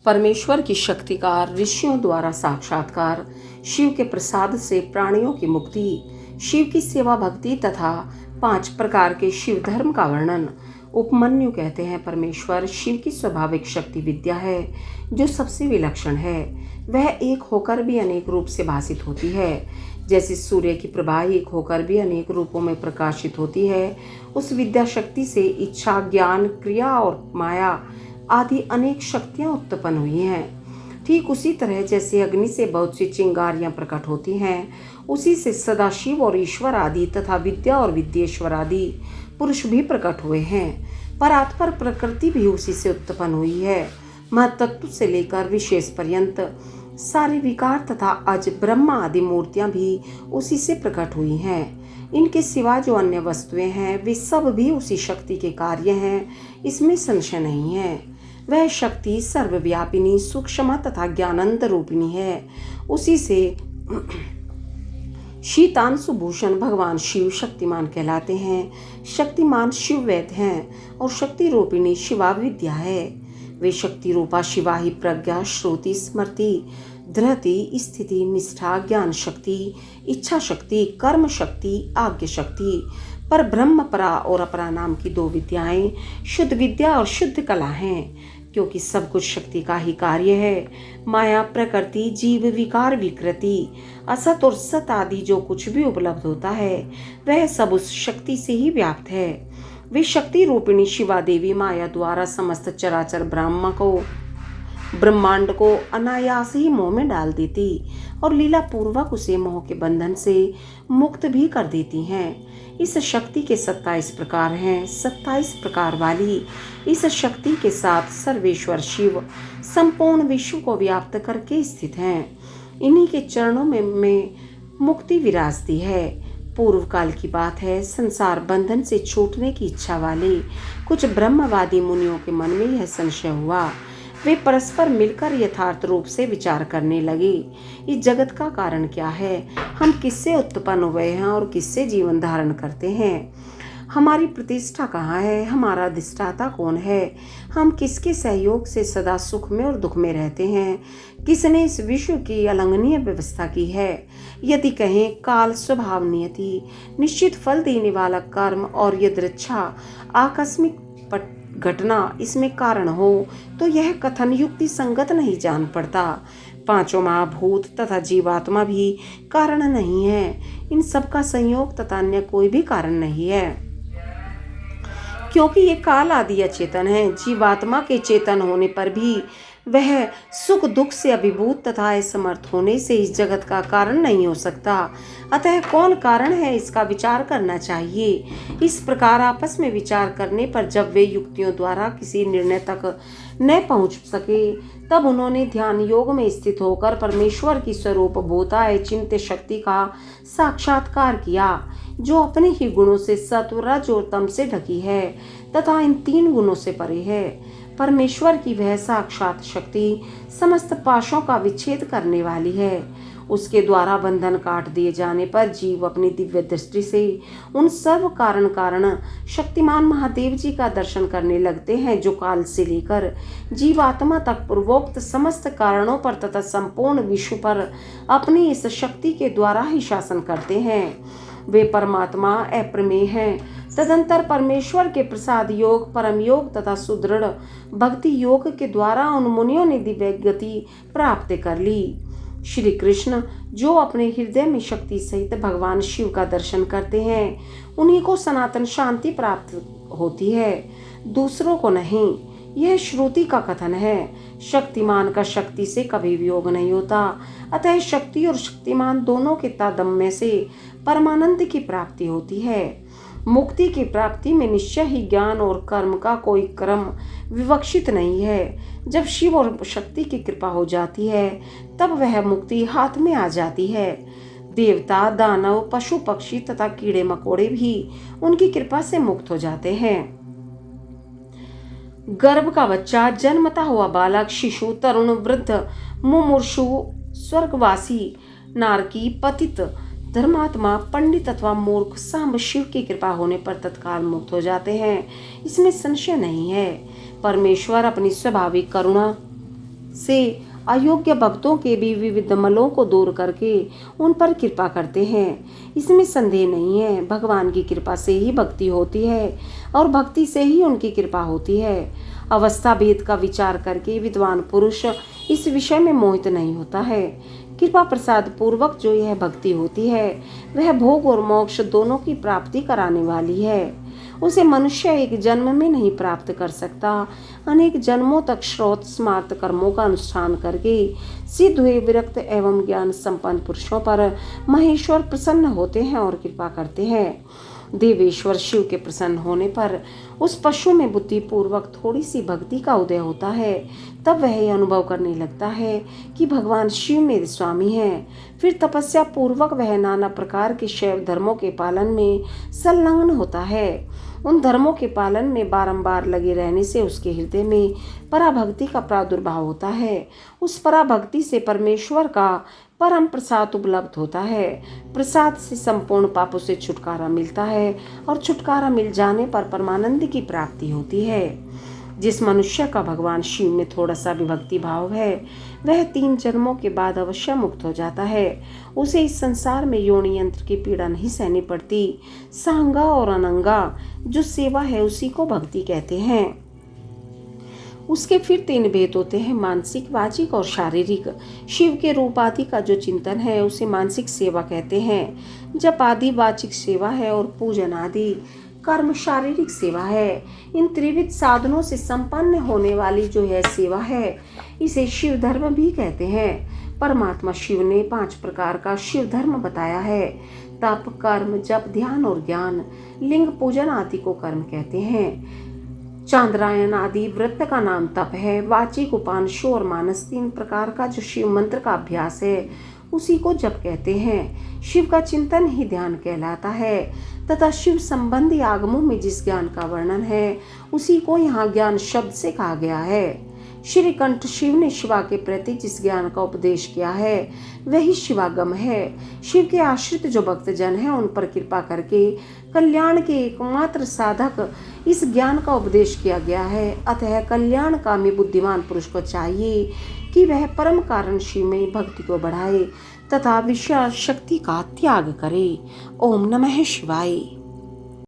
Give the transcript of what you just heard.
परमेश्वर की शक्ति का ऋषियों द्वारा साक्षात्कार, शिव के प्रसाद से प्राणियों की मुक्ति, शिव की सेवा भक्ति तथा 5 प्रकार के शिव धर्म का वर्णन। उपमन्यु कहते हैं, परमेश्वर शिव की स्वाभाविक शक्ति विद्या है जो सबसे विलक्षण है। वह एक होकर भी अनेक रूप से भासित होती है। जैसे सूर्य की प्रभा एक होकर भी अनेक रूपों में प्रकाशित होती है, उस विद्या शक्ति से इच्छा, ज्ञान, क्रिया और माया आदि अनेक शक्तियां उत्पन्न हुई हैं। ठीक उसी तरह जैसे अग्नि से बहुत सी चिंगारियां प्रकट होती हैं, उसी से सदाशिव और ईश्वर आदि तथा विद्या और विद्येश्वर आदि पुरुष भी प्रकट हुए हैं। परात्पर प्रकृति भी उसी से उत्पन्न हुई है। महत्त्व से लेकर विशेष पर्यंत सारे विकार तथा अज ब्रह्मा आदि मूर्तियां भी उसी से प्रकट हुई हैं। इनके सिवा जो अन्य वस्तुएं हैं वे सब भी उसी शक्ति के कार्य हैं, इसमें संशय नहीं है। वह शक्ति सर्वव्यापिनी, सूक्ष्म तथा ज्ञानंत रूपिणी है। उसी से शीतांशु भूषण भगवान शिव शक्तिमान कहलाते हैं। शक्तिमान शिव वैद्य हैं और शक्ति रूपिणी शिवा विद्या है। वे शक्ति रूपा शिवा ही प्रज्ञा, श्रुति, स्मृति, धृति, स्थिति, निष्ठा, ज्ञान शक्ति, इच्छा शक्ति, कर्म शक्ति, आज्ञा शक्ति, पर ब्रह्म परा और अपरा नाम की 2 विद्याएं शुद्ध विद्या और शुद्ध कला हैं। क्योंकि सब कुछ शक्ति का ही कार्य है। माया, प्रकृति, जीव, विकार, विकृति, असत और सत आदि जो कुछ भी उपलब्ध होता है वह सब उस शक्ति से ही व्याप्त है। वे शक्ति रूपिणी शिवा देवी माया द्वारा समस्त चराचर ब्रह्मांड को अनायास ही मोह में डाल देती और लीला पूर्वक उसे मोह के बंधन से मुक्त भी कर देती हैं। इस शक्ति के 27 प्रकार हैं। 27 प्रकार वाली इस शक्ति के साथ सर्वेश्वर शिव संपूर्ण विश्व को व्याप्त करके स्थित हैं। इन्हीं के चरणों में मुक्ति विराजती है। पूर्व काल की बात है, संसार बंधन से छूटने की इच्छा वाले कुछ ब्रह्मवादी मुनियों के मन में यह संशय हुआ। वे परस्पर मिलकर यथार्थ रूप से विचार करने लगे, इस जगत का कारण क्या है, हम किससे उत्पन्न हुए हैं और किससे जीवन धारण करते हैं, हमारी प्रतिष्ठा कहाँ है, हमारा अधिष्ठाता कौन है, हम किसके सहयोग से सदा सुख में और दुख में रहते हैं, किसने इस विश्व की अलंघनीय व्यवस्था की है। यदि कहें काल, स्वभाव, नियति, निश्चित फल देने वाला कर्म और यदृच्छा, आकस्मिक घटना इसमें कारण हो तो यह कथन युक्ति संगत नहीं जान पड़ता। 5 महाभूत तथा जीवात्मा भी कारण नहीं है। इन सब का संयोग तथा अन्य कोई भी कारण नहीं है, क्योंकि ये काल आदि अचेतन है। जीवात्मा के चेतन होने पर भी वह सुख दुख से अभिभूत तथा असमर्थ होने से इस जगत का कारण नहीं हो सकता। अतः कौन कारण है इसका विचार करना चाहिए। इस प्रकार आपस में विचार करने पर जब वे युक्तियों द्वारा किसी निर्णय तक न पहुंच सके तब उन्होंने ध्यान योग में स्थित होकर परमेश्वर की स्वरूप भूता चिंत्य शक्ति का साक्षात्कार किया, जो अपने ही गुणों से सत्व, रज और तम से ढकी है तथा इन 3 गुणों से परे है। परमेश्वर की वह साक्षात शक्ति समस्त पाशों का विच्छेद करने वाली है। उसके द्वारा बंधन काट दिए जाने पर जीव अपनी दिव्य दृष्टि से उन सर्व कारण शक्तिमान महादेव जी का दर्शन करने लगते हैं, जो काल से लेकर जीवात्मा तक पूर्वोक्त समस्त कारणों पर तथा संपूर्ण विश्व पर अपनी इस शक्ति के द्वारा ही शासन करते हैं। वे परमात्मा अप्रमेय हैं। तदंतर परमेश्वर के प्रसाद योग, परम योग तथा सुदृढ़ भक्ति योग के द्वारा उन मुनियों ने दिव्य गति प्राप्त कर ली। श्री कृष्ण जो अपने हृदय में शक्ति सहित भगवान शिव का दर्शन करते हैं, उन्हीं को सनातन शांति प्राप्त होती है, दूसरों को नहीं। यह श्रुति का कथन है। शक्तिमान का शक्ति से कभी वियोग नहीं होता। अतः शक्ति और शक्तिमान दोनों के तादात्म्य से परमानंद की प्राप्ति होती है। मुक्ति की प्राप्ति में निश्चय ही ज्ञान और कर्म का कोई क्रम विवक्षित नहीं है। जब शिव और शक्ति की कृपा हो जाती है तब वह मुक्ति हाथ में आ जाती है। देवता, दानव, पशु पक्षी तथा कीड़े मकोड़े भी उनकी कृपा से मुक्त हो जाते हैं। गर्भ का बच्चा, जन्मता हुआ बालक, शिशु, तरुण, वृद्ध, मुमूर्षु, स्वर्गवासी, नारकी, पतित, धर्मात्मा, पंडित अथवा मूर्ख सांब शिव की कृपा होने पर तत्काल मुक्त हो जाते हैं, इसमें संशय नहीं है। परमेश्वर अपनी स्वाभाविक करुणा से अयोग्य भक्तों के भी विविध मलों को दूर करके उन पर कृपा करते हैं। इसमें संदेह नहीं है, भगवान की कृपा से ही भक्ति होती है और भक्ति से ही उनकी कृपा होती है। अवस्था भेद का विचार करके विद्वान पुरुष इस विषय में मोहित नहीं होता है। कृपा प्रसाद पूर्वक जो यह भक्ति होती है वह भोग और मोक्ष दोनों की प्राप्ति कराने वाली है। उसे मनुष्य एक जन्म में नहीं प्राप्त कर सकता, अनेक जन्मों तक श्रौत स्मार्त कर्मों का अनुष्ठान करके सिद्ध हुए विरक्त एवं ज्ञान संपन्न पुरुषों पर महेश्वर प्रसन्न होते हैं और कृपा करते हैं। देवेश्वर शिव के प्रसन्न होने पर उस पशु में बुद्धि पूर्वक थोड़ी सी भक्ति का उदय होता है। तब वह यह अनुभव करने लगता है कि भगवान शिव मेरे स्वामी हैं। फिर तपस्या पूर्वक वह नाना प्रकार के शैव धर्मों के पालन में संलग्न होता है। उन धर्मों के पालन में बारंबार लगे रहने से उसके हृदय में पराभक्ति का प्रादुर्भाव होता है। उस पराभक्ति से परमेश्वर का परम प्रसाद उपलब्ध होता है। प्रसाद से संपूर्ण पापों से छुटकारा मिलता है और छुटकारा मिल जाने पर परमानंद की प्राप्ति होती है। जिस मनुष्य का भगवान शिव में थोड़ा सा भी भक्ति भाव है वह 3 जन्मों के बाद अवश्य मुक्त हो जाता है। उसे इस संसार में योनि यंत्र की पीड़ा नहीं सहनी पड़ती। सांगा और अनंगा जो सेवा है उसी को भक्ति कहते हैं। उसके फिर 3 भेद होते हैं, मानसिक, वाचिक और शारीरिक। शिव के रूप आदि का जो चिंतन है उसे मानसिक सेवा कहते हैं। जप आदि वाचिक सेवा है और पूजन आदि कर्म शारीरिक सेवा है। इन त्रिविध साधनों से संपन्न होने वाली जो है सेवा है इसे शिव धर्म भी कहते हैं। परमात्मा शिव ने 5 प्रकार का शिव धर्म बताया है। तप, कर्म, जप, ध्यान और ज्ञान। लिंग पूजन आदि को कर्म कहते हैं। चांद्रायन आदि व्रत का नाम तप है। वाचिक, उपांशु और मानस 3 प्रकार का जो शिव मंत्र का अभ्यास है उसी को जप कहते हैं। शिव का चिंतन ही ध्यान कहलाता है तथा शिव संबंधी आगमों में जिस ज्ञान का वर्णन है उसी को यहाँ ज्ञान शब्द से कहा गया है। श्री कंठ शिव ने शिवा के प्रति जिस ज्ञान का उपदेश किया है वही शिवागम है। शिव के आश्रित जो भक्तजन हैं उन पर कृपा करके कल्याण के एकमात्र साधक इस ज्ञान का उपदेश किया गया है। अतः कल्याणकामी बुद्धिमान पुरुष को चाहिए कि वह परम कारण शिव में भक्ति को बढ़ाए तथा विषय शक्ति का त्याग करे। ओम नमः शिवाय।